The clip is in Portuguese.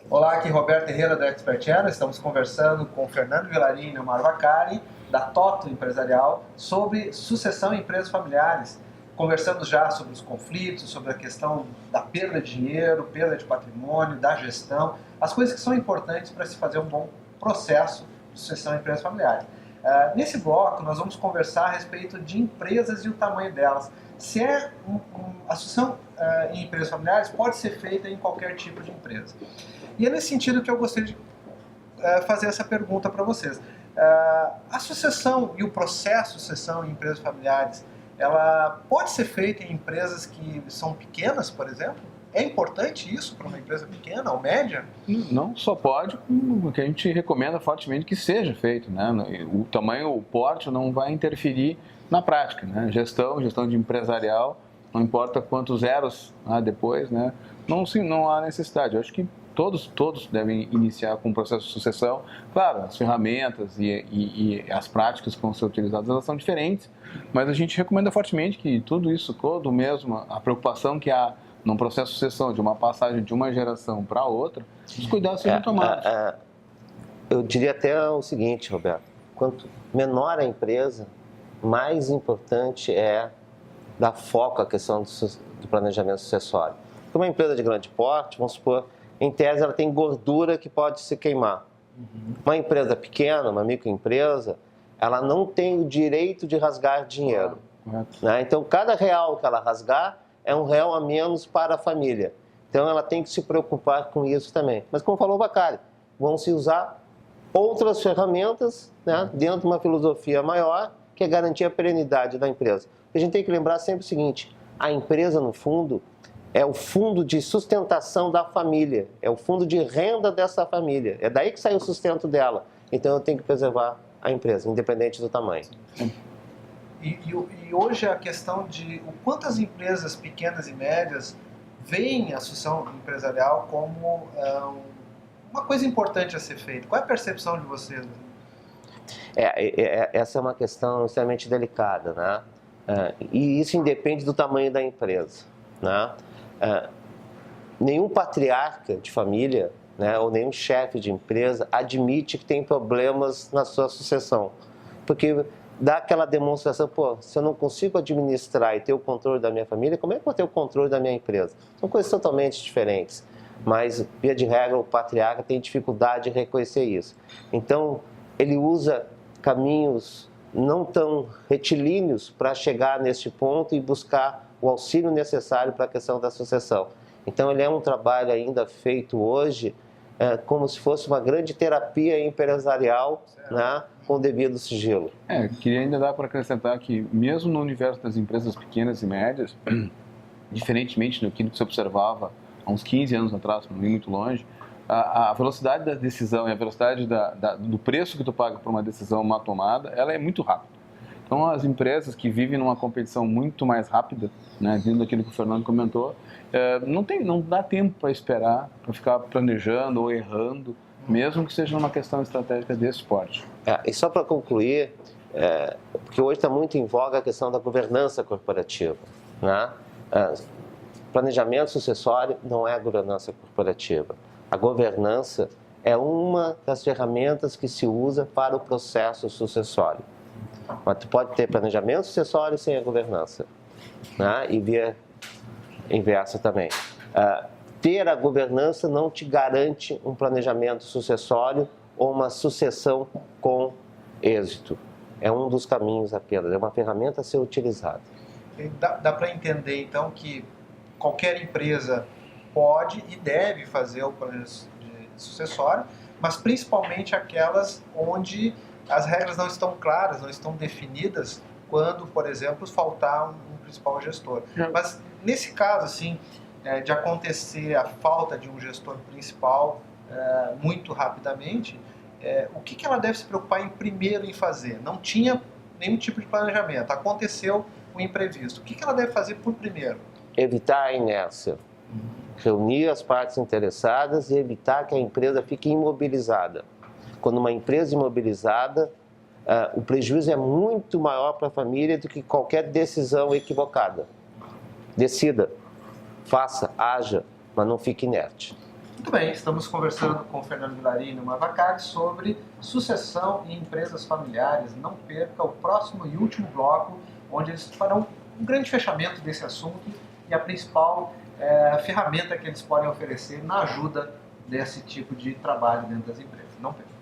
Olá, aqui Roberto Herrera da Expert Channel. Estamos conversando com Fernando Vilarim e Neomar Vaccari, da Toto Empresarial, sobre sucessão em empresas familiares. Conversamos já sobre os conflitos, sobre a questão da perda de dinheiro, perda de patrimônio, da gestão, as coisas que são importantes para se fazer um bom processo de sucessão em empresas familiares. Nesse bloco, nós vamos conversar a respeito de empresas e o tamanho delas. Se a sucessão em empresas familiares pode ser feita em qualquer tipo de empresa. E é nesse sentido que eu gostaria de fazer essa pergunta para vocês. A sucessão e o processo de sucessão em empresas familiares, ela pode ser feita em empresas que são pequenas, por exemplo? É importante isso para uma empresa pequena ou média? Não só pode, como que a gente recomenda fortemente que seja feito, né? O tamanho, o porte não vai interferir na prática, né? Gestão de empresarial, não importa quantos zeros depois, né? Não há necessidade. Eu acho que todos devem iniciar com o processo de sucessão. Claro, as ferramentas e as práticas que vão ser utilizadas, elas são diferentes, mas a gente recomenda fortemente que tudo isso, todo mesmo, a preocupação que há num processo de sucessão, de uma passagem de uma geração para outra, os cuidados sejam tomados. Eu diria até o seguinte, Roberto, quanto menor a empresa, mais importante é dar foco à questão do planejamento sucessório. Porque uma empresa de grande porte, vamos supor, em tese ela tem gordura que pode se queimar. Uma empresa pequena, uma microempresa, ela não tem o direito de rasgar dinheiro. Né? Então, cada real que ela rasgar é um real a menos para a família. Então, ela tem que se preocupar com isso também. Mas, como falou o Vaccari, vão se usar outras ferramentas, né, dentro de uma filosofia maior, que é garantir a perenidade da empresa. A gente tem que lembrar sempre o seguinte, a empresa, no fundo, é o fundo de sustentação da família, é o fundo de renda dessa família. É daí que sai o sustento dela. Então, eu tenho que preservar a empresa, independente do tamanho. E hoje a questão de o quanto as empresas pequenas e médias veem a sucessão empresarial como uma coisa importante a ser feita. Qual é a percepção de vocês? Essa é uma questão extremamente delicada, né? E isso independe do tamanho da empresa, né? Nenhum patriarca de família, né, ou nenhum chefe de empresa admite que tem problemas na sua sucessão, porque dá aquela demonstração, se eu não consigo administrar e ter o controle da minha família, como é que eu vou ter o controle da minha empresa? São coisas totalmente diferentes, mas, via de regra, o patriarca tem dificuldade em reconhecer isso. Então, ele usa caminhos não tão retilíneos para chegar neste ponto e buscar o auxílio necessário para a questão da sucessão. Então, ele é um trabalho ainda feito hoje como se fosse uma grande terapia empresarial, né, com o devido sigilo. Queria ainda dar para acrescentar que, mesmo no universo das empresas pequenas e médias, diferentemente do que se observava há uns 15 anos atrás, não ir muito longe, a velocidade da decisão e a velocidade do preço que tu paga por uma decisão, uma tomada, ela é muito rápida. Então, as empresas que vivem numa competição muito mais rápida, né, dentro daquilo que o Fernando comentou, não dá tempo para esperar, para ficar planejando ou errando, mesmo que seja uma questão estratégica desse porte. E só para concluir, porque hoje está muito em voga a questão da governança corporativa, né? Planejamento sucessório não é a governança corporativa. A governança é uma das ferramentas que se usa para o processo sucessório. Mas tu pode ter planejamento sucessório sem a governança, né? E via inversa também. Ter a governança não te garante um planejamento sucessório ou uma sucessão com êxito. É um dos caminhos apenas, é uma ferramenta a ser utilizada. Dá para entender, então, que qualquer empresa pode e deve fazer o planejamento sucessório, mas principalmente aquelas onde as regras não estão claras, não estão definidas, quando, por exemplo, faltar um principal gestor. Mas, nesse caso, assim, de acontecer a falta de um gestor principal muito rapidamente, o que ela deve se preocupar primeiro em fazer? Não tinha nenhum tipo de planejamento, aconteceu o imprevisto. O que ela deve fazer por primeiro? Evitar a inércia. Reunir as partes interessadas e evitar que a empresa fique imobilizada. Quando uma empresa imobilizada, o prejuízo é muito maior para a família do que qualquer decisão equivocada. Decida, faça, haja, mas não fique inerte. Muito bem, estamos conversando com o Fernando Vilarini e o Marvacari sobre sucessão em empresas familiares. Não perca o próximo e último bloco, onde eles farão um grande fechamento desse assunto e a principal ferramenta que eles podem oferecer na ajuda desse tipo de trabalho dentro das empresas. Não perca.